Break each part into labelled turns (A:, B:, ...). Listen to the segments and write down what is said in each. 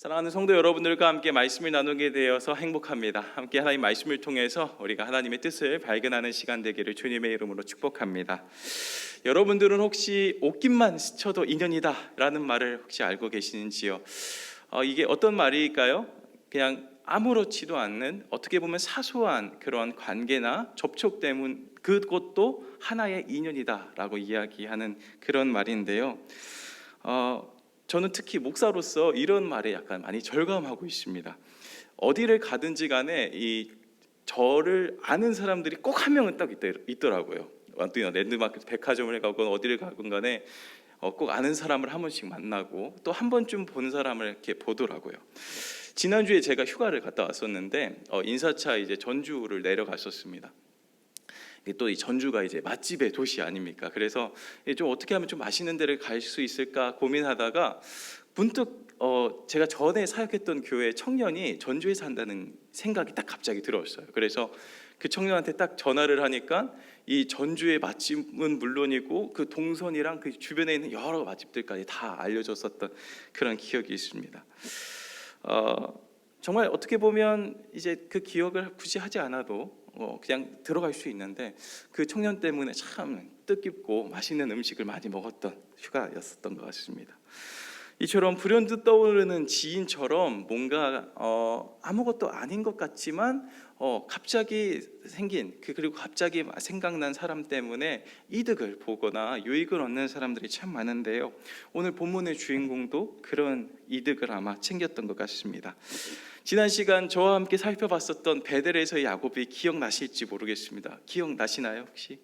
A: 사랑하는 성도 여러분들과 함께 말씀을 나누게 되어서 행복합니다. 함께 하나님 말씀을 통해서 우리가 하나님의 뜻을 발견하는 시간 되기를 주님의 이름으로 축복합니다. 여러분들은 혹시 옷깃만 스쳐도 인연이다 라는 말을 혹시 알고 계시는지요? 이게 어떤 말일까요? 그냥 아무렇지도 않는, 어떻게 보면 사소한 그런 관계나 접촉 때문, 그것도 하나의 인연이다 라고 이야기하는 그런 말인데요. 저는 특히 목사로서 이런 말에 약간 많이 절감하고 있습니다. 어디를 가든지 간에 저를 아는 사람들이 꼭 한 명은 딱 있더라고요. 랜드마크 백화점을 가건 어디를 가건 간에 꼭 아는 사람을 한 번씩 만나고 또 한 번쯤 본 사람을 이렇게 보더라고요. 지난주에 제가 휴가를 갔다 왔었는데 인사차 이제 전주를 내려갔었습니다. 또 이 전주가 이제 맛집의 도시 아닙니까? 그래서 좀 어떻게 하면 좀 맛있는 데를 갈 수 있을까 고민하다가 문득 제가 전에 사역했던 교회 청년이 전주에 산다는 생각이 딱 갑자기 들었어요. 그래서 그 청년한테 딱 전화를 하니까 이 전주의 맛집은 물론이고 그 동선이랑 그 주변에 있는 여러 맛집들까지 다 알려줬었던 그런 기억이 있습니다. 정말 어떻게 보면 이제 그 기억을 굳이 하지 않아도 그냥 들어갈 수 있는데 그 청년 때문에 참 뜻깊고 맛있는 음식을 많이 먹었던 휴가였었던 것 같습니다. 이처럼 불현듯 떠오르는 지인처럼 뭔가 아무것도 아닌 것 같지만 갑자기 생긴 그리고 갑자기 생각난 사람 때문에 이득을 보거나 유익을 얻는 사람들이 참 많은데요. 오늘 본문의 주인공도 그런 이득을 아마 챙겼던 것 같습니다. 지난 시간 저와 함께 살펴봤었던 베델에서의 야곱이 기억나실지 모르겠습니다. 기억나시나요 혹시?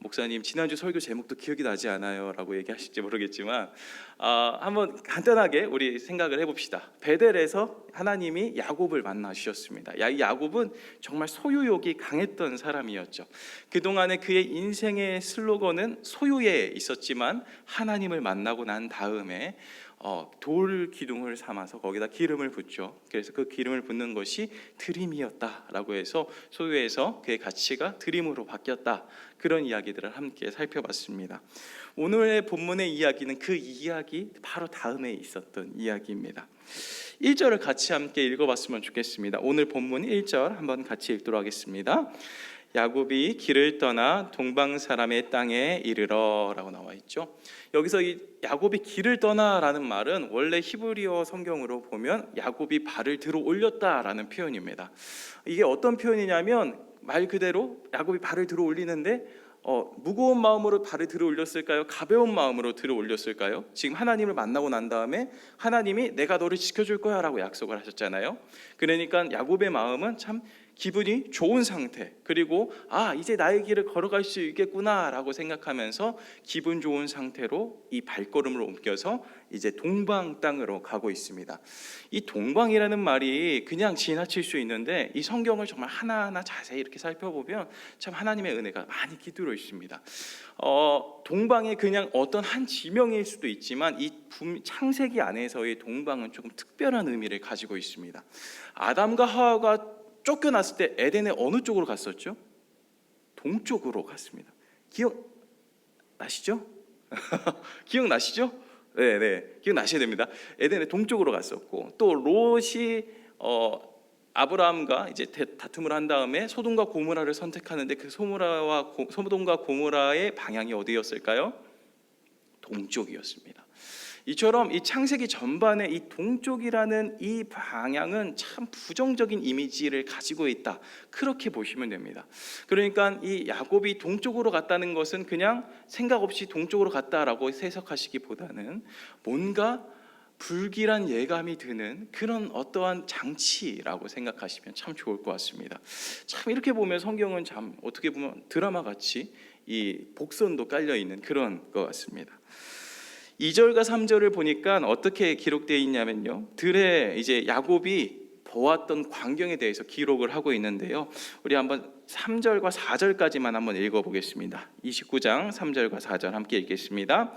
A: 목사님 지난주 설교 제목도 기억이 나지 않아요 라고 얘기하실지 모르겠지만 한번 간단하게 우리 생각을 해봅시다. 베델에서 하나님이 야곱을 만나 주셨습니다. 이 야곱은 정말 소유욕이 강했던 사람이었죠. 그동안에 그의 인생의 슬로건은 소유에 있었지만 하나님을 만나고 난 다음에 돌 기둥을 삼아서 거기다 기름을 붓죠. 그래서 그 기름을 붓는 것이 드림이었다라고 해서 소유에서 그의 가치가 드림으로 바뀌었다. 그런 이야기들을 함께 살펴봤습니다. 오늘의 본문의 이야기는 그 이야기 바로 다음에 있었던 이야기입니다. 1절을 같이 함께 읽어봤으면 좋겠습니다. 오늘 본문 1절 한번 같이 읽도록 하겠습니다. 야곱이 길을 떠나 동방 사람의 땅에 이르러 라고 나와 있죠. 여기서 이 야곱이 길을 떠나라는 말은 원래 히브리어 성경으로 보면 야곱이 발을 들어 올렸다라는 표현입니다. 이게 어떤 표현이냐면 말 그대로 야곱이 발을 들어 올리는데 무거운 마음으로 발을 들어 올렸을까요? 가벼운 마음으로 들어 올렸을까요? 지금 하나님을 만나고 난 다음에 하나님이 내가 너를 지켜줄 거야 라고 약속을 하셨잖아요. 그러니까 야곱의 마음은 참 기분이 좋은 상태, 그리고 이제 나의 길을 걸어갈 수 있겠구나 라고 생각하면서 기분 좋은 상태로 이 발걸음을 옮겨서 이제 동방 땅으로 가고 있습니다. 이 동방이라는 말이 그냥 지나칠 수 있는데 이 성경을 정말 하나하나 자세히 이렇게 살펴보면 참 하나님의 은혜가 많이 깃들어 있습니다. 동방이 그냥 어떤 한 지명일 수도 있지만 이 창세기 안에서의 동방은 조금 특별한 의미를 가지고 있습니다. 아담과 하와가 쫓겨났을 때 에덴의 어느 쪽으로 갔었죠? 동쪽으로 갔습니다. 기억나시죠? 기억나시죠? 네, 기억나셔야 됩니다. 에덴의 동쪽으로 갔었고 또 롯이 아브라함과 이제 다툼을 한 다음에 소돔과 고모라를 선택하는데 그 소돔과 고모라의 방향이 어디였을까요? 동쪽이었습니다. 이처럼 이 창세기 전반에 이 동쪽이라는 이 방향은 참 부정적인 이미지를 가지고 있다. 그렇게 보시면 됩니다. 그러니까 이 야곱이 동쪽으로 갔다는 것은 그냥 생각 없이 동쪽으로 갔다라고 해석하시기보다는 뭔가 불길한 예감이 드는 그런 어떠한 장치라고 생각하시면 참 좋을 것 같습니다. 참 이렇게 보면 성경은 참 어떻게 보면 드라마 같이 이 복선도 깔려 있는 그런 것 같습니다. 2절과 3절을 보니까 어떻게 기록되어 있냐면요, 들에 이제 야곱이 보았던 광경에 대해서 기록을 하고 있는데요, 우리 한번 3절과 4절까지만 한번 읽어보겠습니다. 29장 3절과 4절 함께 읽겠습니다.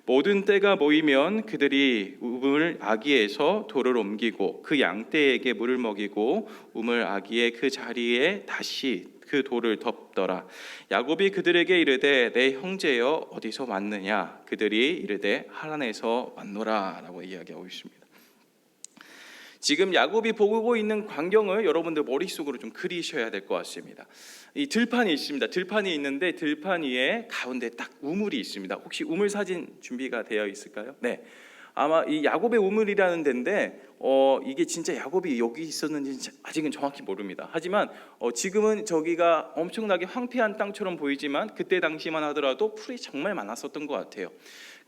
A: 모든 떼가 모이면 그들이 우물 아기에서 돌을 옮기고 그 양떼에게 물을 먹이고 우물 아기의 그 자리에 다시 그 돌을 덮더라. 야곱이 그들에게 이르되 내 형제여 어디서 왔느냐? 그들이 이르되 하란에서 왔노라 라고 이야기하고 있습니다. 지금 야곱이 보고 있는 광경을 여러분들 머릿속으로 좀 그리셔야 될 것 같습니다. 이 들판이 있습니다. 들판이 있는데 들판 위에 가운데 딱 우물이 있습니다. 혹시 우물 사진 준비가 되어 있을까요? 네. 아마 이 야곱의 우물이라는 데인데 이게 진짜 야곱이 여기 있었는지 아직은 정확히 모릅니다. 하지만 지금은 저기가 엄청나게 황폐한 땅처럼 보이지만 그때 당시만 하더라도 풀이 정말 많았었던 것 같아요.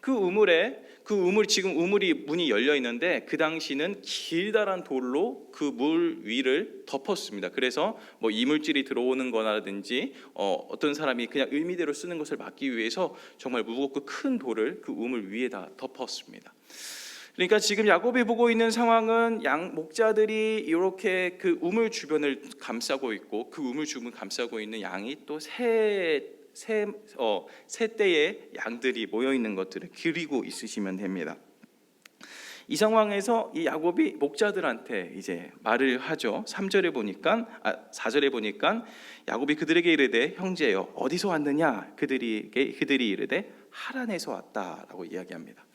A: 그 우물 지금 우물이 문이 열려 있는데 그 당시는 길다란 돌로 그 물 위를 덮었습니다. 그래서 뭐 이물질이 들어오는 거라든지 어떤 사람이 그냥 의미대로 쓰는 것을 막기 위해서 정말 무겁고 큰 돌을 그 우물 위에다 덮었습니다. 그러니까 지금 야곱이 보고 있는 상황은 양 목자들이 이렇게 그 우물 주변을 감싸고 있고 그 우물 주변을 감싸고 있는 양이 또 세 떼의 양들이 모여 있는 것들을 그리고 있으시면 됩니다. 이 상황에서 이 야곱이 목자들한테 이제 말을 하죠. 4절에 보니까 야곱이 그들에게 이르되 형제여 어디서 왔느냐 그들이 이르되 하란에서 왔다라고 이야기합니다.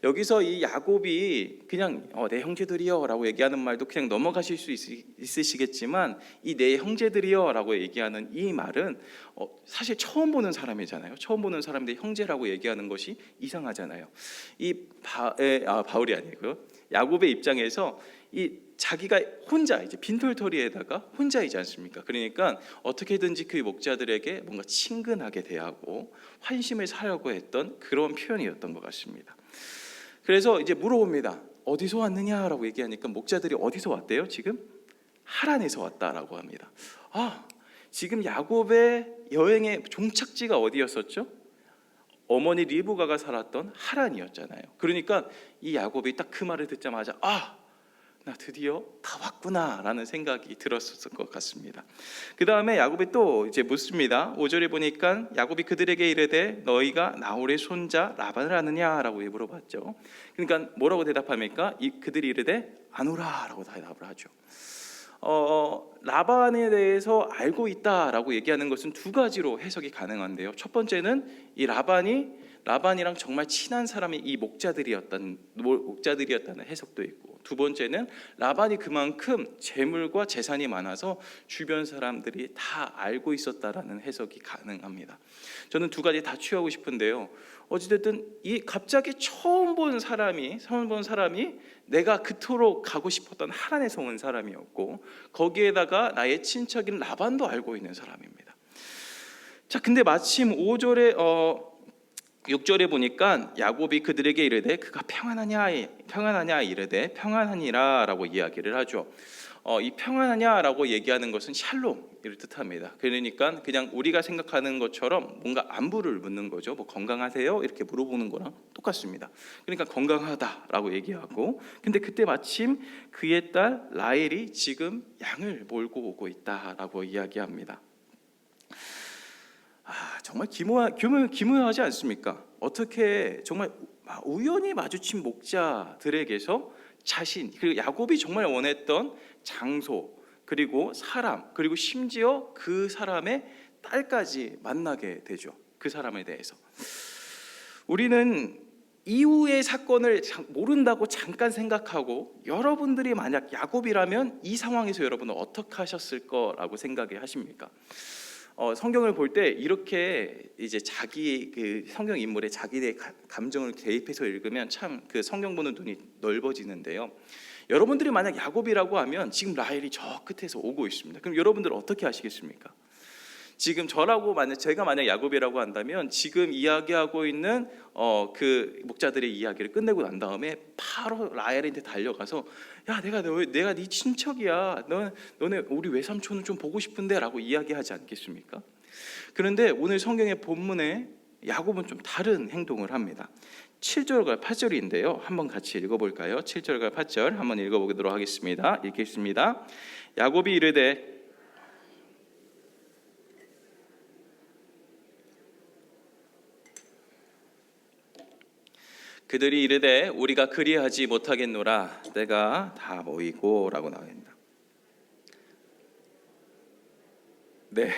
A: 여기서 이 야곱이 그냥 내 형제들이여라고 얘기하는 말도 그냥 넘어가실 수 있으시겠지만 이 내 형제들이여라고 얘기하는 이 말은 사실 처음 보는 사람이잖아요. 처음 보는 사람인데 형제라고 얘기하는 것이 이상하잖아요. 바울이 아니고요. 야곱의 입장에서 이 자기가 혼자 이제 빈털터리에다가 혼자이지 않습니까? 그러니까 어떻게든지 그 목자들에게 뭔가 친근하게 대하고 환심을 사려고 했던 그런 표현이었던 것 같습니다. 그래서 이제 물어봅니다. 어디서 왔느냐라고 얘기하니까 목자들이 어디서 왔대요? 지금 하란에서 왔다라고 합니다. 지금 야곱의 여행의 종착지가 어디였었죠? 어머니 리브가가 살았던 하란이었잖아요. 그러니까 이 야곱이 딱 그 말을 듣자마자 나 드디어 다 왔구나라는 생각이 들었을 것 같습니다. 그 다음에 야곱이 또 이제 묻습니다. 5절에 보니까 야곱이 그들에게 이르되 너희가 나홀의 손자 라반을 아느냐라고 물어봤죠. 그러니까 뭐라고 대답합니까? 그들이 이르되 아노라라고 대답을 하죠. 라반에 대해서 알고 있다라고 얘기하는 것은 두 가지로 해석이 가능한데요. 첫 번째는 이 라반이랑 정말 친한 사람이 이 목자들이었다는 해석도 있고, 두 번째는 라반이 그만큼 재물과 재산이 많아서 주변 사람들이 다 알고 있었다라는 해석이 가능합니다. 저는 두 가지 다 취하고 싶은데요. 어찌됐든 이 갑자기 처음 본 사람이 내가 그토록 가고 싶었던 하란에서 온 사람이었고, 거기에다가 나의 친척인 라반도 알고 있는 사람입니다. 자, 근데 마침 6절에 보니까 야곱이 그들에게 이르되 그가 평안하냐 이르되 평안하니라라고 이야기를 하죠. 이 평안하냐라고 얘기하는 것은 샬롬을 뜻합니다. 그러니까 그냥 우리가 생각하는 것처럼 뭔가 안부를 묻는 거죠. 뭐 건강하세요? 이렇게 물어보는 거랑 똑같습니다. 그러니까 건강하다라고 얘기하고, 근데 그때 마침 그의 딸 라헬이 지금 양을 몰고 오고 있다라고 이야기합니다. 정말 기묘하지 않습니까? 어떻게 정말 우연히 마주친 목자들에게서 그리고 야곱이 정말 원했던 장소, 그리고 사람, 그리고 심지어 그 사람의 딸까지 만나게 되죠. 그 사람에 대해서 우리는 이후의 사건을 모른다고 잠깐 생각하고, 여러분들이 만약 야곱이라면 이 상황에서 여러분은 어떻게 하셨을 거라고 생각하십니까? 성경을 볼 때 이렇게 이제 자기 그 성경 인물의 자기의 감정을 대입해서 읽으면 참 그 성경 보는 눈이 넓어지는데요. 여러분들이 만약 야곱이라고 하면 지금 라헬이 저 끝에서 오고 있습니다. 그럼 여러분들 어떻게 하시겠습니까? 지금 제가 만약 야곱이라고 한다면 지금 이야기하고 있는 그 목자들의 이야기를 끝내고 난 다음에 바로 라헬한테 달려가서 내가 네 친척이야. 너네 우리 외삼촌을 좀 보고 싶은데라고 이야기하지 않겠습니까? 그런데 오늘 성경의 본문에 야곱은 좀 다른 행동을 합니다. 7절과 8절인데요. 한번 같이 읽어볼까요? 7절과 8절 한번 읽어보도록 하겠습니다. 읽겠습니다. 야곱이 이르되 그들이 이르되 우리가 그리하지 못하겠노라 때가 다 모이고 라고 나옵니다. 네,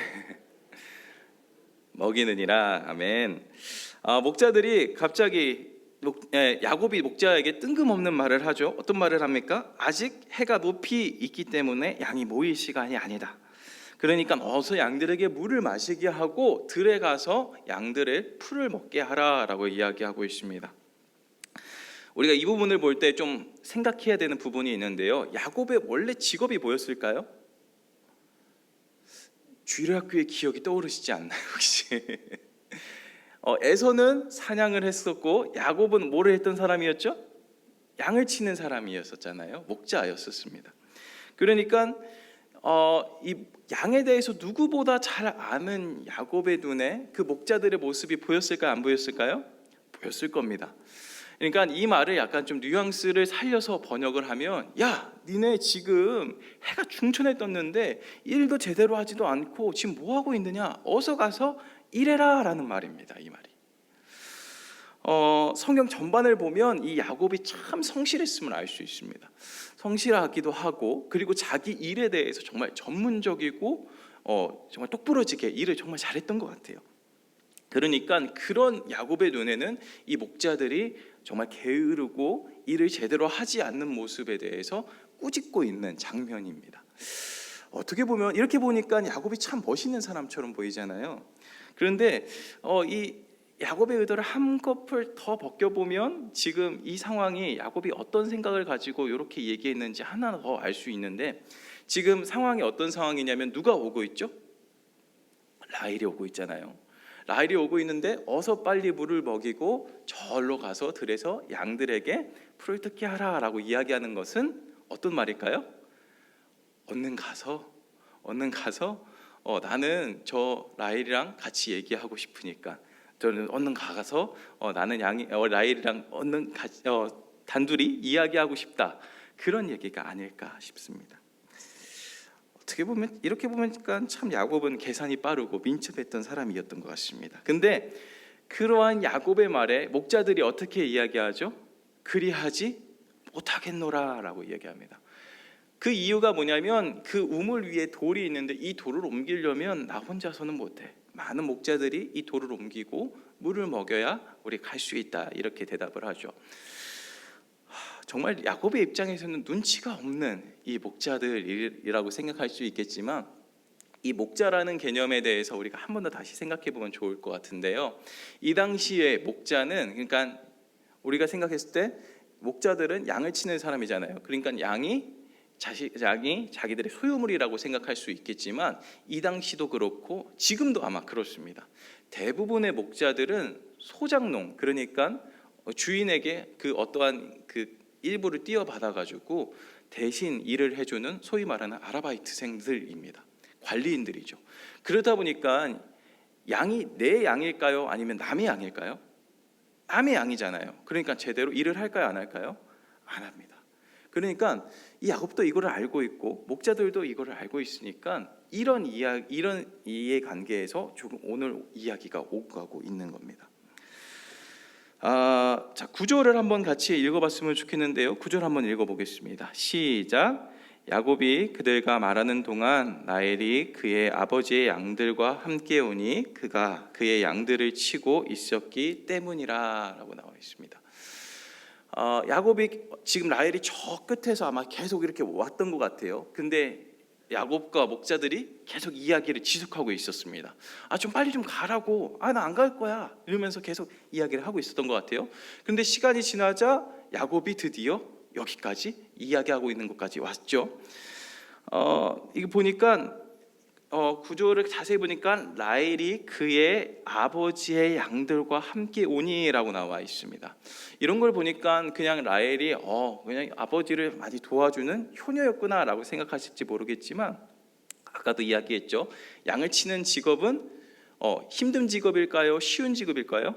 A: 먹이느니라. 아멘. 목자들이 갑자기 야곱이 목자에게 뜬금없는 말을 하죠. 어떤 말을 합니까? 아직 해가 높이 있기 때문에 양이 모일 시간이 아니다. 그러니까 어서 양들에게 물을 마시게 하고 들에 가서 양들의 풀을 먹게 하라라고 이야기하고 있습니다. 우리가 이 부분을 볼 때 좀 생각해야 되는 부분이 있는데요. 야곱의 원래 직업이 뭐였을까요? 주일학교의 기억이 떠오르시지 않나요, 혹시? 에서는 사냥을 했었고 야곱은 뭐를 했던 사람이었죠? 양을 치는 사람이었었잖아요. 목자였었습니다. 그러니까 이 양에 대해서 누구보다 잘 아는 야곱의 눈에 그 목자들의 모습이 보였을까요? 안 보였을까요? 보였을 겁니다. 그러니까 이 말을 약간 좀 뉘앙스를 살려서 번역을 하면, 야, 니네 지금 해가 중천에 떴는데 일도 제대로 하지도 않고 지금 뭐 하고 있느냐? 어서 가서 일해라 라는 말입니다. 이 말이. 성경 전반을 보면 이 야곱이 참 성실했음을 알 수 있습니다. 성실하기도 하고, 그리고 자기 일에 대해서 정말 전문적이고 정말 똑부러지게 일을 정말 잘했던 것 같아요. 그러니까 그런 야곱의 눈에는 이 목자들이 정말 게으르고 일을 제대로 하지 않는 모습에 대해서 꾸짖고 있는 장면입니다. 어떻게 보면 이렇게 보니까 야곱이 참 멋있는 사람처럼 보이잖아요. 그런데 이 야곱의 의도를 한꺼풀 더 벗겨보면 지금 이 상황이 야곱이 어떤 생각을 가지고 이렇게 얘기했는지 하나 더 알 수 있는데, 지금 상황이 어떤 상황이냐면 누가 오고 있죠? 라헬이 오고 있잖아요. 라헬이 오고 있는데 어서 빨리 물을 먹이고 절로 가서 들에서 양들에게 풀을 뜯게 하라라고 이야기하는 것은 어떤 말일까요? 얼른 가서 나는 저 라헬이랑 같이 얘기하고 싶으니까 저는 얼른 가서 나는 라헬이랑 얼른 단둘이 이야기하고 싶다, 그런 얘기가 아닐까 싶습니다. 어떻게 보면 이렇게 보니까 참 야곱은 계산이 빠르고 민첩했던 사람이었던 것 같습니다. 근데 그러한 야곱의 말에 목자들이 어떻게 이야기하죠? 그리하지 못하겠노라라고 이야기합니다. 그 이유가 뭐냐면 그 우물 위에 돌이 있는데 이 돌을 옮기려면 나 혼자서는 못해. 많은 목자들이 이 돌을 옮기고 물을 먹여야 우리 갈 수 있다, 이렇게 대답을 하죠. 정말 야곱의 입장에서는 눈치가 없는 이 목자들이라고 생각할 수 있겠지만, 이 목자라는 개념에 대해서 우리가 한 번 더 다시 생각해 보면 좋을 것 같은데요. 이 당시에 목자는, 그러니까 우리가 생각했을 때 목자들은 양을 치는 사람이잖아요. 그러니까 양이 자기들의 소유물이라고 생각할 수 있겠지만, 이 당시도 그렇고 지금도 아마 그렇습니다. 대부분의 목자들은 소작농, 그러니까 주인에게 그 어떠한 그 일부를 띄어받아 가지고 대신 일을 해주는 소위 말하는 아르바이트생들입니다. 관리인들이죠. 그러다 보니까 양이 내 양일까요? 아니면 남의 양일까요? 남의 양이잖아요. 그러니까 제대로 일을 할까요? 안 할까요? 안 합니다. 그러니까 이 야곱도 이거를 알고 있고 목자들도 이거를 알고 있으니까 이런 이해관계에서 조금 오늘 이야기가 오고 가고 있는 겁니다. 자, 9절을 한번 같이 읽어봤으면 좋겠는데요. 9절 한번 읽어보겠습니다. 시작. 야곱이 그들과 말하는 동안 라헬이 그의 아버지의 양들과 함께 오니 그가 그의 양들을 치고 있었기 때문이라 라고 나와 있습니다. 야곱이 지금 라헬이 저 끝에서 아마 계속 이렇게 왔던 것 같아요. 근데 야곱과 목자들이 계속 이야기를 지속하고 있었습니다. 좀 빨리 좀 가라고, 나 안 갈 거야, 이러면서 계속 이야기를 하고 있었던 것 같아요. 근데 시간이 지나자 야곱이 드디어 여기까지 이야기하고 있는 것까지 왔죠. 이거 보니까 구조를 자세히 보니까 라헬이 그의 아버지의 양들과 함께 오니라고 나와 있습니다. 이런 걸 보니까 그냥 라헬이 그냥 아버지를 많이 도와주는 효녀였구나라고 생각하실지 모르겠지만, 아까도 이야기했죠. 양을 치는 직업은 힘든 직업일까요? 쉬운 직업일까요?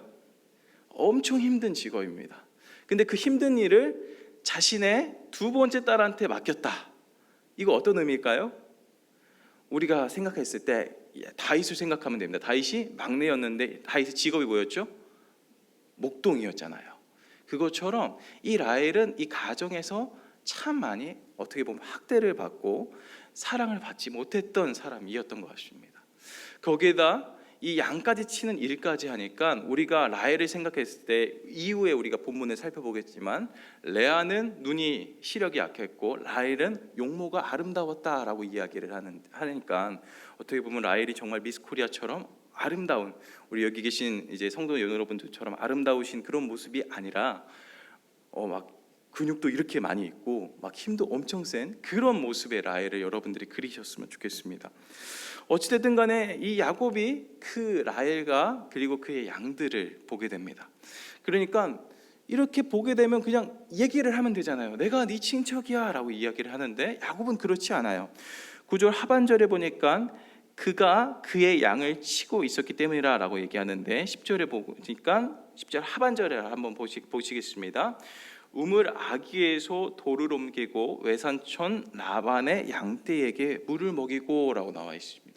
A: 엄청 힘든 직업입니다. 근데 그 힘든 일을 자신의 두 번째 딸한테 맡겼다. 이거 어떤 의미일까요? 우리가 생각했을 때 다윗을 생각하면 됩니다. 다윗이 막내였는데 다윗의 직업이 뭐였죠? 목동이었잖아요. 그것처럼 이 라헬은 이 가정에서 참 많이 어떻게 보면 학대를 받고 사랑을 받지 못했던 사람이었던 것 같습니다. 거기에다 이 양까지 치는 일까지 하니까 우리가 라헬을 생각했을 때 이후에 우리가 본문을 살펴보겠지만 레아는 눈이 시력이 약했고 라헬은 용모가 아름다웠다라고 이야기를 하니까 어떻게 보면 라헬이 정말 미스 코리아처럼 아름다운, 우리 여기 계신 이제 성도 여러분들처럼 아름다우신 그런 모습이 아니라 막 근육도 이렇게 많이 있고 막 힘도 엄청 센 그런 모습의 라헬을 여러분들이 그리셨으면 좋겠습니다. 어찌됐든 간에 이 야곱이 그 라헬과 그리고 그의 양들을 보게 됩니다. 그러니까 이렇게 보게 되면 그냥 얘기를 하면 되잖아요. 내가 네 친척이야 라고 이야기를 하는데 야곱은 그렇지 않아요. 9절 하반절에 보니까 그가 그의 양을 치고 있었기 때문이라 라고 얘기하는데 10절에 보니까 10절 하반절에 한번 보시겠습니다. 우물 아기에서 돌을 옮기고 외산촌 라반의 양떼에게 물을 먹이고 라고 나와 있습니다.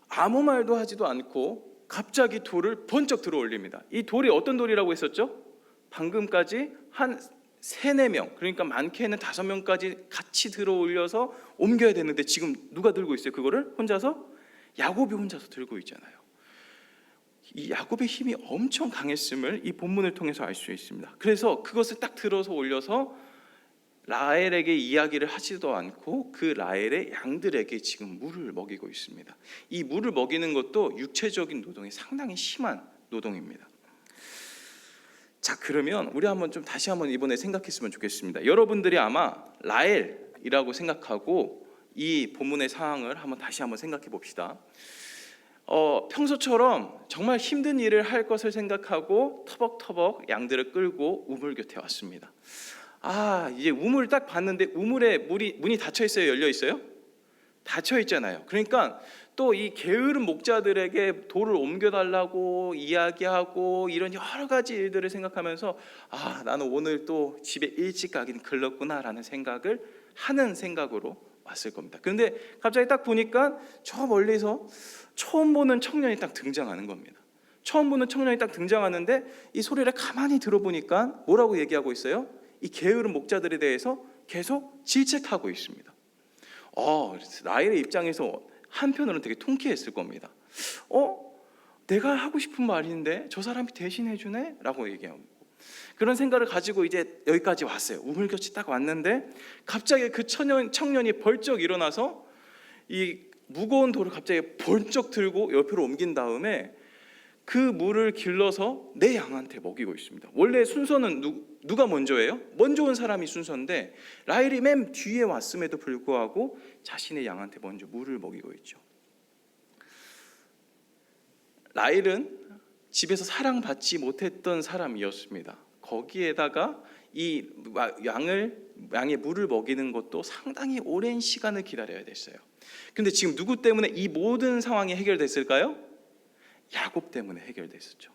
A: 아무 말도 하지도 않고 갑자기 돌을 번쩍 들어 올립니다. 이 돌이 어떤 돌이라고 했었죠? 방금까지 한 3, 4명, 그러니까 많게는 5명까지 같이 들어 올려서 옮겨야 되는데 지금 누가 들고 있어요? 그거를 혼자서? 야곱이 혼자서 들고 있잖아요. 이 야곱의 힘이 엄청 강했음을 이 본문을 통해서 알 수 있습니다. 그래서 그것을 딱 들어서 올려서 라헬에게 이야기를 하지도 않고 그 라헬의 양들에게 지금 물을 먹이고 있습니다. 이 물을 먹이는 것도 육체적인 노동이 상당히 심한 노동입니다. 자, 그러면 우리 한번 좀 다시 한번 이번에 생각했으면 좋겠습니다. 여러분들이 아마 라헬이라고 생각하고 이 본문의 상황을 한번 다시 한번 생각해 봅시다. 평소처럼 정말 힘든 일을 할 것을 생각하고 터벅터벅 양들을 끌고 우물 곁에 왔습니다. 이제 우물을 딱 봤는데 우물에 문이 닫혀 있어요? 열려 있어요? 닫혀 있잖아요. 그러니까 또 이 게으른 목자들에게 돌을 옮겨달라고 이야기하고 이런 여러 가지 일들을 생각하면서 나는 오늘 또 집에 일찍 가긴 글렀구나라는 생각을 하는 생각으로 왔을 겁니다. 그런데 갑자기 딱 보니까 저 멀리서 처음 보는 청년이 딱 등장하는 겁니다. 처음 보는 청년이 딱 등장하는데 이 소리를 가만히 들어보니까 뭐라고 얘기하고 있어요? 이 게으른 목자들에 대해서 계속 질책하고 있습니다. 라헬의 입장에서 한편으로는 되게 통쾌했을 겁니다. 내가 하고 싶은 말인데 저 사람이 대신해 주네? 라고 얘기하고 그런 생각을 가지고 이제 여기까지 왔어요. 우물곁이 딱 왔는데 갑자기 그 청년이 벌쩍 일어나서 이 무거운 돌을 갑자기 번쩍 들고 옆으로 옮긴 다음에 그 물을 길러서 내 양한테 먹이고 있습니다. 원래 순서는 누가 먼저예요? 먼저 온 사람이 순서인데 라헬이 맨 뒤에 왔음에도 불구하고 자신의 양한테 먼저 물을 먹이고 있죠. 라헬은 집에서 사랑받지 못했던 사람이었습니다. 거기에다가 이 양의 물을 먹이는 것도 상당히 오랜 시간을 기다려야 됐어요. 근데 지금 누구 때문에 이 모든 상황이 해결됐을까요? 야곱 때문에 해결됐었죠.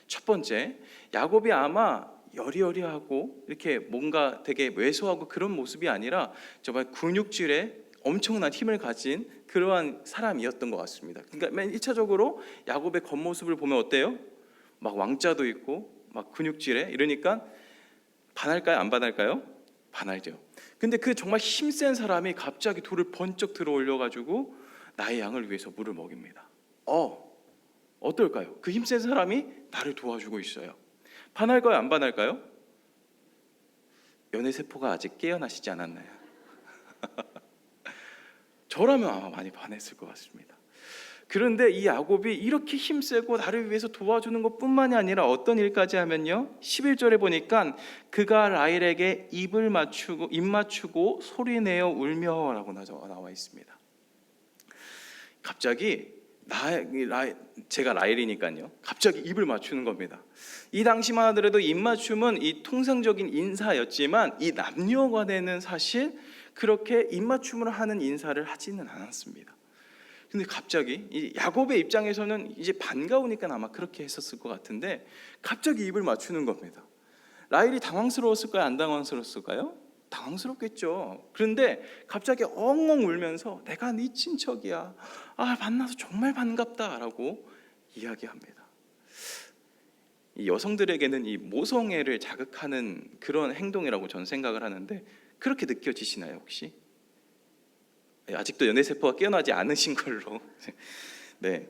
A: 첫 번째, 야곱이 아마 여리여리하고 이렇게 뭔가 되게 왜소하고 그런 모습이 아니라 정말 근육질에 엄청난 힘을 가진 그러한 사람이었던 것 같습니다. 그러니까 맨 1차적으로 야곱의 겉모습을 보면 어때요? 막 왕자도 있고 막 근육질에 이러니까 반할까요? 안 반할까요? 반할죠. 근데 그 정말 힘센 사람이 갑자기 돌을 번쩍 들어 올려가지고 나의 양을 위해서 물을 먹입니다. 어떨까요? 그 힘센 사람이 나를 도와주고 있어요. 반할까요? 안 반할까요? 연애세포가 아직 깨어나시지 않았나요? 저라면 아마 많이 반했을 것 같습니다. 그런데 이 야곱이 이렇게 힘세고 나를 위해서 도와주는 것뿐만이 아니라 어떤 일까지 하면요 11절에 보니까 그가 라헬에게 입 맞추고 소리내어 울며라고 나와 있습니다. 갑자기 제가 라헬이니까요 갑자기 입을 맞추는 겁니다. 이 당시만 하더라도 입맞춤은 이 통상적인 인사였지만 이 남녀간에는 사실 그렇게 입맞춤을 하는 인사를 하지는 않았습니다. 근데 갑자기 이 야곱의 입장에서는 이제 반가우니까 아마 그렇게 했었을 것 같은데 갑자기 입을 맞추는 겁니다. 라헬이 당황스러웠을까요? 안 당황스러웠을까요? 당황스럽겠죠. 그런데 갑자기 엉엉 울면서 내가 네 친척이야. 만나서 정말 반갑다라고 이야기합니다. 이 여성들에게는 이 모성애를 자극하는 그런 행동이라고 저는 생각을 하는데 그렇게 느껴지시나요 혹시? 아직도 연애세포가 깨어나지 않으신 걸로. 네,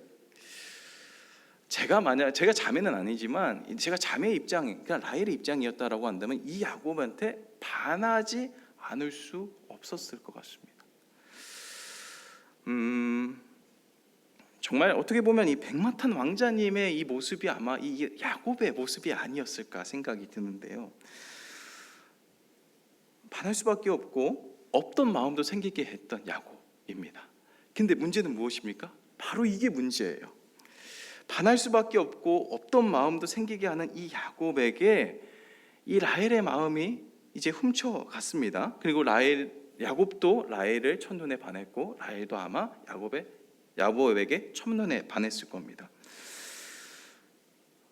A: 제가 자매는 아니지만 제가 자매의 입장이, 그러니까 라헬의 입장이었다라고 한다면 이 야곱한테 반하지 않을 수 없었을 것 같습니다. 정말 어떻게 보면 이 백마탄 왕자님의 이 모습이 아마 이 야곱의 모습이 아니었을까 생각이 드는데요. 반할 수밖에 없던 마음도 생기게 했던 야곱입니다. 근데 문제는 무엇입니까? 바로 이게 문제예요. 반할 수밖에 없던 마음도 생기게 하는 이 야곱에게 이 라헬의 마음이 이제 훔쳐갔습니다. 그리고 야곱도 라헬을 첫눈에 반했고 라헬도 아마 야곱에게 첫눈에 반했을 겁니다.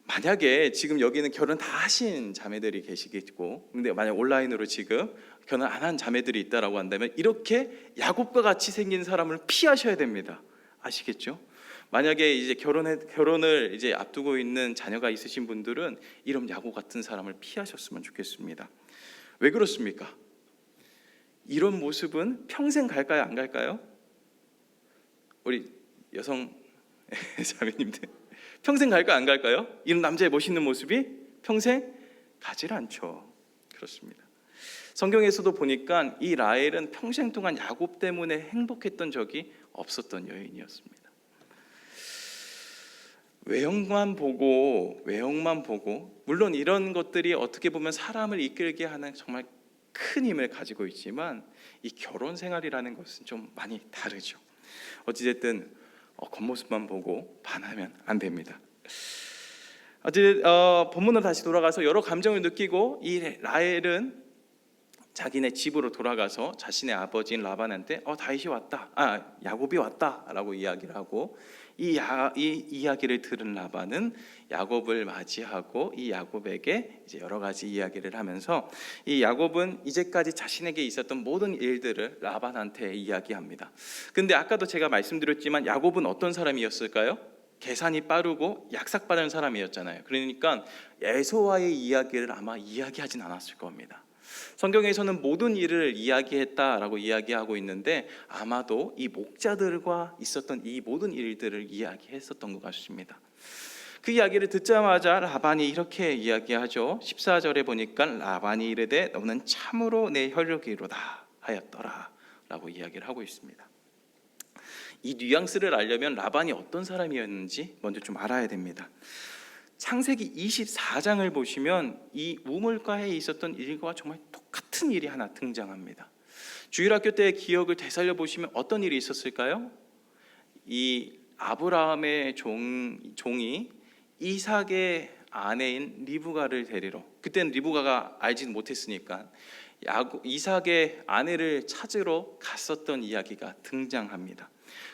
A: 만약에 지금 여기는 결혼 다 하신 자매들이 계시겠고, 근데 만약 온라인으로 지금 결혼 안 한 자매들이 있다라고 한다면 이렇게 야곱과 같이 생긴 사람을 피하셔야 됩니다. 아시겠죠? 만약에 이제 결혼을 이제 앞두고 있는 자녀가 있으신 분들은 이런 야곱 같은 사람을 피하셨으면 좋겠습니다. 왜 그렇습니까? 이런 모습은 평생 갈까요, 안 갈까요? 우리 여성 자매님들 평생 갈까요, 안 갈까요? 이런 남자의 멋있는 모습이 평생 가질 않죠. 그렇습니다. 성경에서도 보니까 이 라헬은 평생 동안 야곱 때문에 행복했던 적이 없었던 여인이었습니다. 외형만 보고 물론 이런 것들이 어떻게 보면 사람을 이끌게 하는 정말 큰 힘을 가지고 있지만 이 결혼 생활이라는 것은 좀 많이 다르죠. 어찌됐든 겉모습만 보고 반하면 안 됩니다. 본문으로 다시 돌아가서 여러 감정을 느끼고 이 라헬은 자기네 집으로 돌아가서 자신의 아버지인 라반한테 다윗이 왔다, 야곱이 왔다라고 이야기를 하고 이 이야기를 들은 라반은 야곱을 맞이하고 이 야곱에게 이제 여러 가지 이야기를 하면서 이 야곱은 이제까지 자신에게 있었던 모든 일들을 라반한테 이야기합니다. 근데 아까도 제가 말씀드렸지만 야곱은 어떤 사람이었을까요? 계산이 빠르고 약삭빠른 사람이었잖아요. 그러니까 에서와의 이야기를 아마 이야기하진 않았을 겁니다. 성경에서는 모든 일을 이야기했다라고 이야기하고 있는데 아마도 이 목자들과 있었던 이 모든 일들을 이야기했었던 것 같습니다. 그 이야기를 듣자마자 라반이 이렇게 이야기하죠. 14절에 보니까 라반이 이르되 너는 참으로 내 혈육이로다 하였더라 라고 이야기를 하고 있습니다. 이 뉘앙스를 알려면 라반이 어떤 사람이었는지 먼저 좀 알아야 됩니다. 창세기 24장을 보시면 이 우물가에 있었던 일과 정말 똑같은 일이 하나 등장합니다. 주일학교 때의 기억을 되살려 보시면 어떤 일이 있었을까요? 이 아브라함의 종이 이삭의 아내인 리브가를 데리러, 그때는 리브가가 알지는 못했으니까 이삭의 아내를 찾으러 갔었던 이야기가 등장합니다.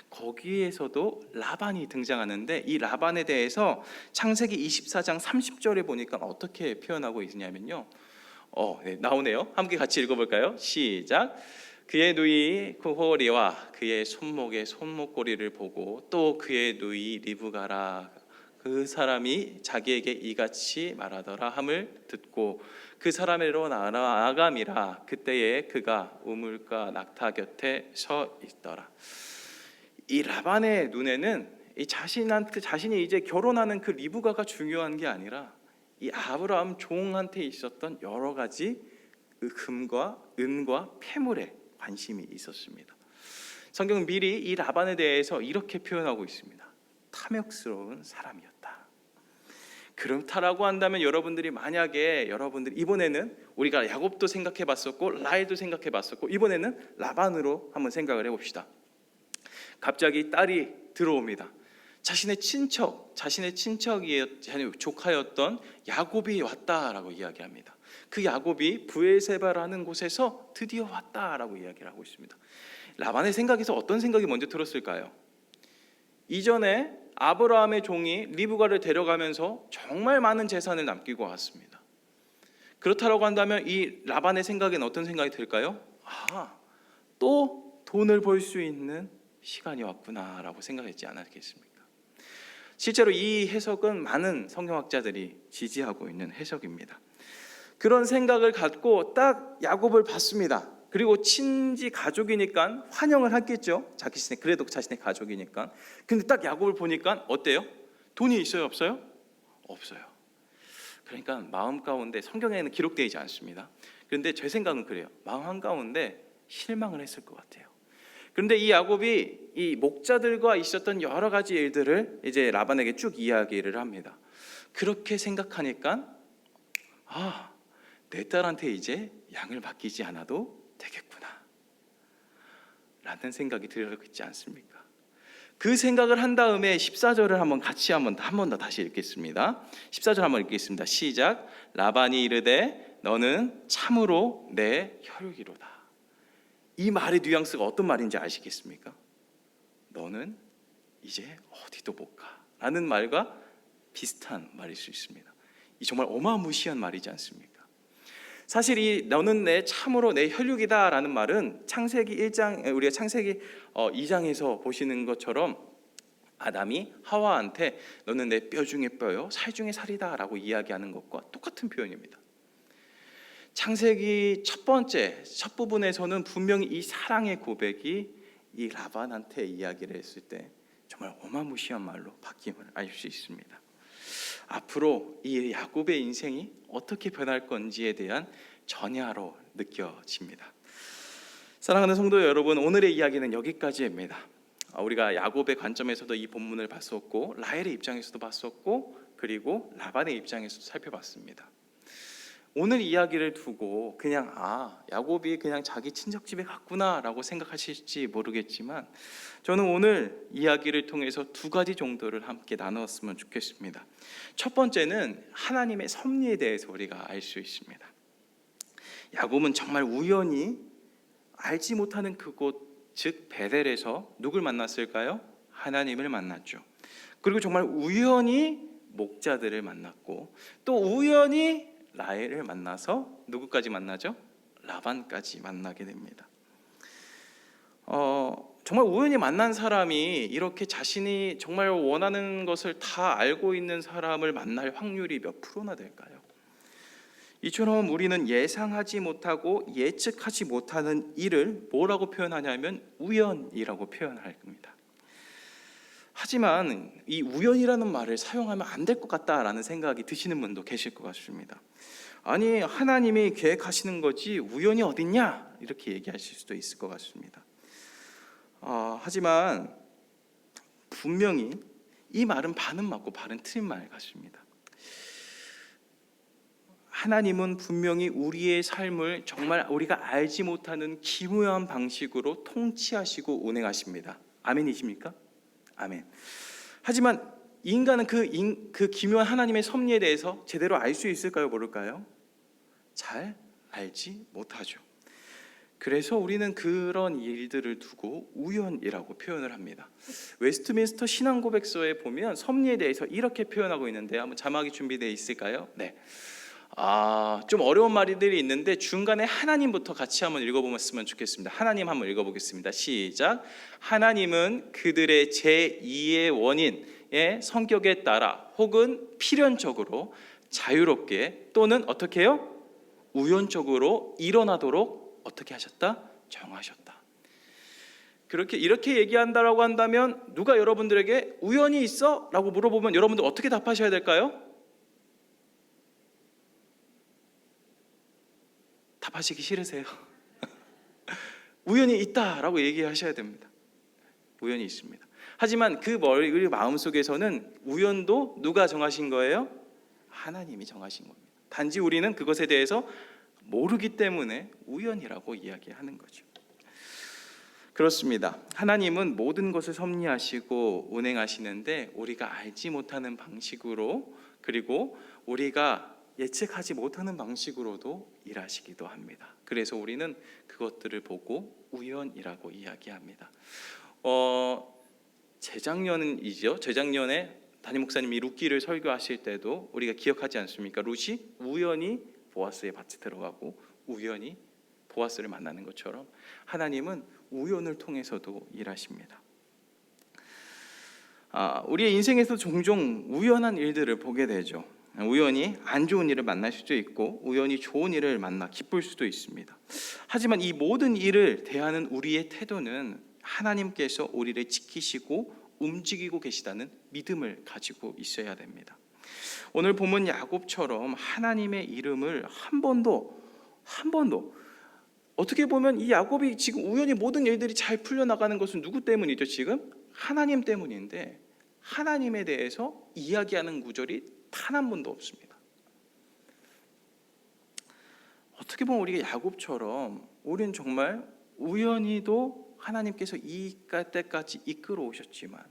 A: 거기에서도 라반이 등장하는데 이 라반에 대해서 창세기 24장 30절에 보니까 어떻게 표현하고 있냐면요. 나오네요. 함께 같이 읽어볼까요? 시작. 그의 누이 구호리와 그의 손목의 손목고리를 보고 또 그의 누이 리브가라 그 사람이 자기에게 이같이 말하더라 함을 듣고 그 사람으로 나아감이라 그때에 그가 우물가 낙타 곁에 서 있더라. 이 라반의 눈에는 자신이 이제 결혼하는 그 리브가가 중요한 게 아니라 이 아브라함 종한테 있었던 여러 가지 금과 은과 폐물에 관심이 있었습니다. 성경은 미리 이 라반에 대해서 이렇게 표현하고 있습니다. 탐욕스러운 사람이었다. 그렇다라고 한다면 만약에 여러분들이 이번에는 우리가 야곱도 생각해봤었고 라헬도 생각해봤었고 이번에는 라반으로 한번 생각을 해봅시다. 갑자기 딸이 들어옵니다. 자신의 조카였던 야곱이 왔다라고 이야기합니다. 그 야곱이 브엘세바라는 곳에서 드디어 왔다라고 이야기를 하고 있습니다. 라반의 생각에서 어떤 생각이 먼저 들었을까요? 이전에 아브라함의 종이 리브가를 데려가면서 정말 많은 재산을 남기고 왔습니다. 그렇다고 한다면 이 라반의 생각에는 어떤 생각이 들까요? 또 돈을 벌 수 있는 시간이 왔구나라고 생각했지 않았겠습니까? 실제로 이 해석은 많은 성경학자들이 지지하고 있는 해석입니다. 그런 생각을 갖고 딱 야곱을 봤습니다. 그리고 친지 가족이니까 환영을 했겠죠. 그래도 자신의 가족이니까. 근데 딱 야곱을 보니까 어때요? 돈이 있어요, 없어요? 없어요. 그러니까 마음 가운데, 성경에는 기록되어 있지 않습니다. 그런데 제 생각은 그래요. 마음 한가운데 실망을 했을 것 같아요. 그런데 이 야곱이 이 목자들과 있었던 여러 가지 일들을 이제 라반에게 쭉 이야기를 합니다. 그렇게 생각하니까 내 딸한테 이제 양을 맡기지 않아도 되겠구나 라는 생각이 들었지 않습니까? 그 생각을 한 다음에 14절을 한번 같이 한 번 더 다시 읽겠습니다. 14절 한번 읽겠습니다. 시작. 라반이 이르되 너는 참으로 내 혈육이로다. 이 말의 뉘앙스가 어떤 말인지 아시겠습니까? 너는 이제 어디도 못 가 라는 말과 비슷한 말일 수 있습니다. 이 정말 어마무시한 말이지 않습니까? 사실 이 너는 내 참으로 내 혈육이다 라는 말은 창세기 1장, 우리가 창세기 2장에서 보시는 것처럼 아담이 하와한테 너는 내 뼈 중에 뼈요 살 중에 살이다 라고 이야기하는 것과 똑같은 표현입니다. 창세기 첫 부분에서는 분명히 이 사랑의 고백이 이 라반한테 이야기를 했을 때 정말 어마무시한 말로 바뀜을 알 수 있습니다. 앞으로 이 야곱의 인생이 어떻게 변할 건지에 대한 전야로 느껴집니다. 사랑하는 성도 여러분, 오늘의 이야기는 여기까지입니다. 우리가 야곱의 관점에서도 이 본문을 봤었고, 라헬의 입장에서도 봤었고, 그리고 라반의 입장에서도 살펴봤습니다. 오늘 이야기를 두고 그냥 야곱이 그냥 자기 친척집에 갔구나 라고 생각하실지 모르겠지만, 저는 오늘 이야기를 통해서 두 가지 정도를 함께 나누었으면 좋겠습니다. 첫 번째는 하나님의 섭리에 대해서 우리가 알 수 있습니다. 야곱은 정말 우연히 알지 못하는 그곳, 즉 베델에서 누굴 만났을까요? 하나님을 만났죠. 그리고 정말 우연히 목자들을 만났고, 또 우연히 라헬을 만나서 누구까지 만나죠? 라반까지 만나게 됩니다. 정말 우연히 만난 사람이 이렇게 자신이 정말 원하는 것을 다 알고 있는 사람을 만날 확률이 몇 프로나 될까요? 이처럼 우리는 예상하지 못하고 예측하지 못하는 일을 뭐라고 표현하냐면 우연이라고 표현할 겁니다. 하지만 이 우연이라는 말을 사용하면 안 될 것 같다라는 생각이 드시는 분도 계실 것 같습니다. 아니, 하나님이 계획하시는 거지 우연이 어딨냐? 이렇게 얘기하실 수도 있을 것 같습니다. 하지만 분명히 이 말은 반은 맞고 반은 틀린 말 같습니다. 하나님은 분명히 우리의 삶을 정말 우리가 알지 못하는 기묘한 방식으로 통치하시고 운행하십니다. 아멘이십니까? 아멘. 하지만 인간은 그 기묘한 하나님의 섭리에 대해서 제대로 알 수 있을까요? 모를까요? 잘 알지 못하죠. 그래서 우리는 그런 일들을 두고 우연이라고 표현을 합니다. 웨스트민스터 신앙고백서에 보면 섭리에 대해서 이렇게 표현하고 있는데, 한번 자막이 준비되어 있을까요? 네. 좀 어려운 말들이 있는데 중간에 하나님부터 같이 한번 읽어보면 좋겠습니다. 하나님 한번 읽어보겠습니다. 시작. 하나님은 그들의 제2의 원인의 성격에 따라 혹은 필연적으로 자유롭게 또는 어떻게 해요? 우연적으로 일어나도록 어떻게 하셨다? 정하셨다. 이렇게 얘기한다라고 한다면 누가 여러분들에게 우연이 있어? 라고 물어보면 여러분들 어떻게 답하셔야 될까요? 답하시기 싫으세요? 우연히 있다라고 얘기하셔야 됩니다. 우연히 있습니다. 하지만 우리 마음속에서는 우연도 누가 정하신 거예요? 하나님이 정하신 겁니다. 단지 우리는 그것에 대해서 모르기 때문에 우연이라고 이야기하는 거죠. 그렇습니다. 하나님은 모든 것을 섭리하시고 운행하시는데 우리가 알지 못하는 방식으로, 그리고 우리가 예측하지 못하는 방식으로도 일하시기도 합니다. 그래서 우리는 그것들을 보고 우연이라고 이야기합니다. 재작년에 담임 목사님이 룻기를 설교하실 때도 우리가 기억하지 않습니까? 룻이 우연히 보아스의 밭에 들어가고 우연히 보아스를 만나는 것처럼 하나님은 우연을 통해서도 일하십니다. 우리의 인생에서 종종 우연한 일들을 보게 되죠. 우연히 안 좋은 일을 만날 수도 있고 우연히 좋은 일을 만나 기쁠 수도 있습니다. 하지만 이 모든 일을 대하는 우리의 태도는 하나님께서 우리를 지키시고 움직이고 계시다는 믿음을 가지고 있어야 됩니다. 오늘 본문 야곱처럼 하나님의 이름을 한 번도 어떻게 보면 이 야곱이 지금 우연히 모든 일들이 잘 풀려나가는 것은 누구 때문이죠? 지금 하나님 때문인데 하나님에 대해서 이야기하는 구절이 단 한 번도 없습니다. 어떻게 보면 우리가 야곱처럼 우리는 정말 우연히도 하나님께서 이 때까지 이끌어 오셨지만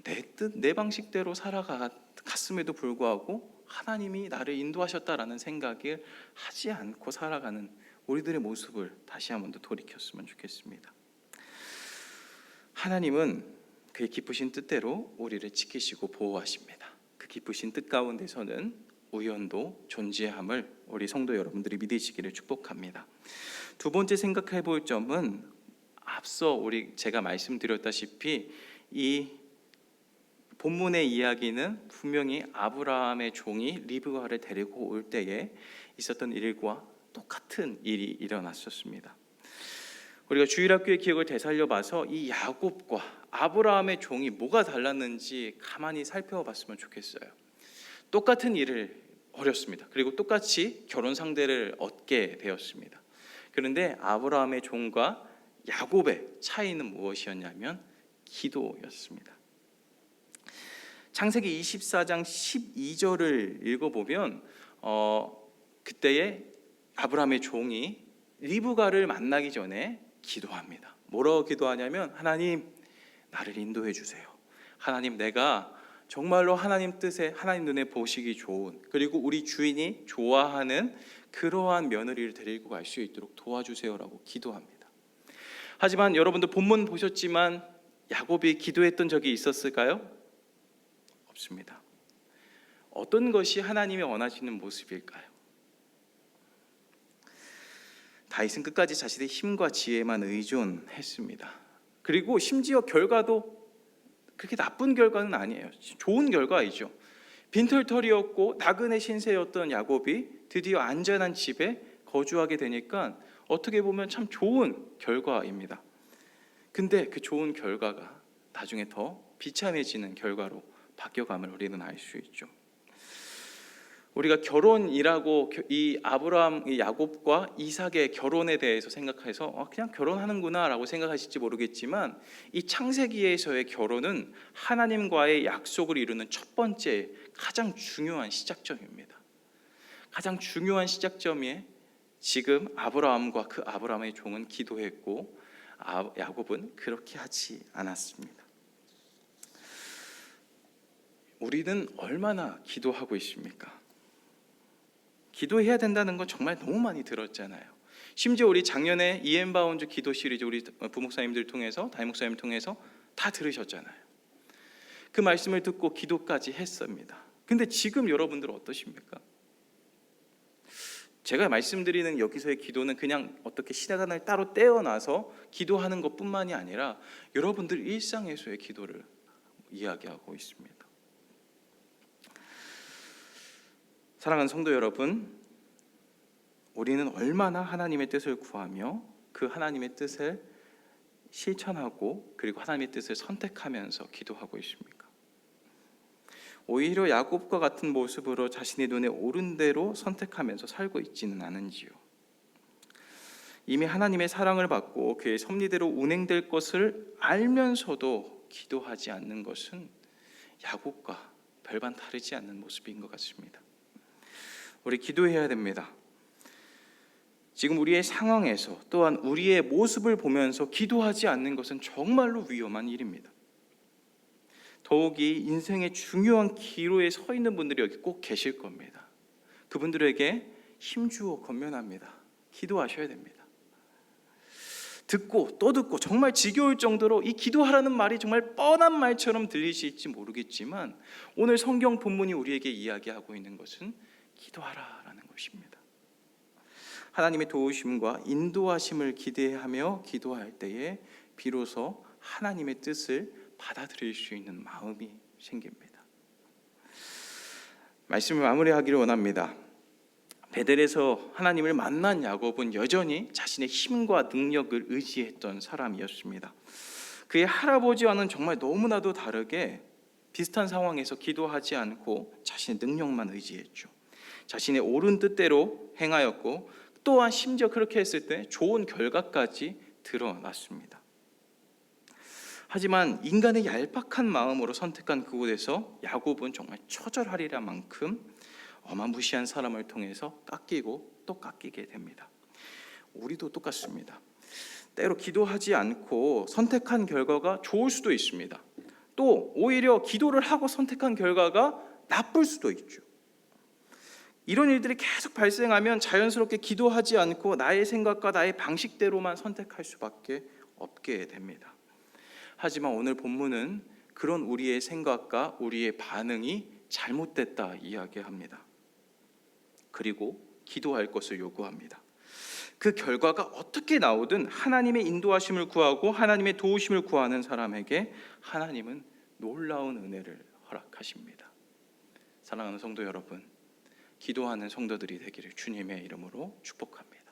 A: 내 뜻, 내 방식대로 살아갔음에도 불구하고 하나님이 나를 인도하셨다라는 생각을 하지 않고 살아가는 우리들의 모습을 다시 한 번 더 돌이켰으면 좋겠습니다. 하나님은 그의 기쁘신 뜻대로 우리를 지키시고 보호하십니다. 그 기쁘신 뜻 가운데서는 우연도 존재함을 우리 성도 여러분들이 믿으시기를 축복합니다. 두 번째 생각해 볼 점은 앞서 제가 말씀드렸다시피 이 본문의 이야기는 분명히 아브라함의 종이 리브가를 데리고 올 때에 있었던 일과 똑같은 일이 일어났었습니다. 우리가 주일학교의 기억을 되살려 봐서 이 야곱과 아브라함의 종이 뭐가 달랐는지 가만히 살펴봤으면 좋겠어요. 똑같은 일을 벌였습니다. 그리고 똑같이 결혼 상대를 얻게 되었습니다. 그런데 아브라함의 종과 야곱의 차이는 무엇이었냐면 기도였습니다. 창세기 24장 12절을 읽어보면 그때에 아브라함의 종이 리브가를 만나기 전에 기도합니다. 뭐라고 기도하냐면 하나님 나를 인도해 주세요. 하나님 내가 정말로 하나님 뜻에 하나님 눈에 보시기 좋은 그리고 우리 주인이 좋아하는 그러한 며느리를 데리고 갈 수 있도록 도와주세요라고 기도합니다. 하지만 여러분들 본문 보셨지만 야곱이 기도했던 적이 있었을까요? 없습니다. 어떤 것이 하나님이 원하시는 모습일까요? 다윗은 끝까지 자신의 힘과 지혜만 의존했습니다. 그리고 심지어 결과도 그렇게 나쁜 결과는 아니에요. 좋은 결과이죠. 빈털터리였고 나그네 신세였던 야곱이 드디어 안전한 집에 거주하게 되니까 어떻게 보면 참 좋은 결과입니다. 근데 그 좋은 결과가 나중에 더 비참해지는 결과로 바뀌어감을 우리는 알 수 있죠. 우리가 결혼이라고 이 아브라함, 이 야곱과 이삭의 결혼에 대해서 생각해서 그냥 결혼하는구나라고 생각하실지 모르겠지만 이 창세기에서의 결혼은 하나님과의 약속을 이루는 첫 번째 가장 중요한 시작점입니다. 가장 중요한 시작점에 지금 아브라함과 그 아브라함의 종은 기도했고 야곱은 그렇게 하지 않았습니다. 우리는 얼마나 기도하고 있습니까? 기도해야 된다는 건 정말 너무 많이 들었잖아요. 심지어 우리 작년에 이엠바운드 기도 시리즈 우리 부목사님들 통해서 담임 목사님 통해서 다 들으셨잖아요. 그 말씀을 듣고 기도까지 했습니다. 근데 지금 여러분들 어떠십니까? 제가 말씀드리는 여기서의 기도는 그냥 어떻게 시간을 따로 떼어놔서 기도하는 것뿐만이 아니라 여러분들 일상에서의 기도를 이야기하고 있습니다. 사랑하는 성도 여러분, 우리는 얼마나 하나님의 뜻을 구하며 그 하나님의 뜻을 실천하고 그리고 하나님의 뜻을 선택하면서 기도하고 있습니까? 오히려 야곱과 같은 모습으로 자신의 눈에 오른 대로 선택하면서 살고 있지는 않은지요. 이미 하나님의 사랑을 받고 그의 섭리대로 운행될 것을 알면서도 기도하지 않는 것은 야곱과 별반 다르지 않는 모습인 것 같습니다. 우리 기도해야 됩니다. 지금 우리의 상황에서 또한 우리의 모습을 보면서 기도하지 않는 것은 정말로 위험한 일입니다. 더욱이 인생의 중요한 기로에 서 있는 분들이 여기 꼭 계실 겁니다. 그분들에게 힘주어 권면합니다. 기도하셔야 됩니다. 듣고 또 듣고 정말 지겨울 정도로 이 기도하라는 말이 정말 뻔한 말처럼 들리실지 모르겠지만 오늘 성경 본문이 우리에게 이야기하고 있는 것은 기도하라라는 것입니다. 하나님의 도우심과 인도하심을 기대하며 기도할 때에 비로소 하나님의 뜻을 받아들일 수 있는 마음이 생깁니다. 말씀을 마무리하기를 원합니다. 베델에서 하나님을 만난 야곱은 여전히 자신의 힘과 능력을 의지했던 사람이었습니다. 그의 할아버지와는 정말 너무나도 다르게 비슷한 상황에서 기도하지 않고 자신의 능력만 의지했죠. 자신의 옳은 뜻대로 행하였고 또한 심지어 그렇게 했을 때 좋은 결과까지 드러났습니다. 하지만 인간의 얄팍한 마음으로 선택한 그곳에서 야곱은 정말 처절하리라 만큼 어마무시한 사람을 통해서 깎이고 또 깎이게 됩니다. 우리도 똑같습니다. 때로 기도하지 않고 선택한 결과가 좋을 수도 있습니다. 또 오히려 기도를 하고 선택한 결과가 나쁠 수도 있죠. 이런 일들이 계속 발생하면 자연스럽게 기도하지 않고 나의 생각과 나의 방식대로만 선택할 수밖에 없게 됩니다. 하지만 오늘 본문은 그런 우리의 생각과 우리의 반응이 잘못됐다 이야기합니다. 그리고 기도할 것을 요구합니다. 그 결과가 어떻게 나오든 하나님의 인도하심을 구하고 하나님의 도우심을 구하는 사람에게 하나님은 놀라운 은혜를 허락하십니다. 사랑하는 성도 여러분, 기도하는 성도들이 되기를 주님의 이름으로 축복합니다.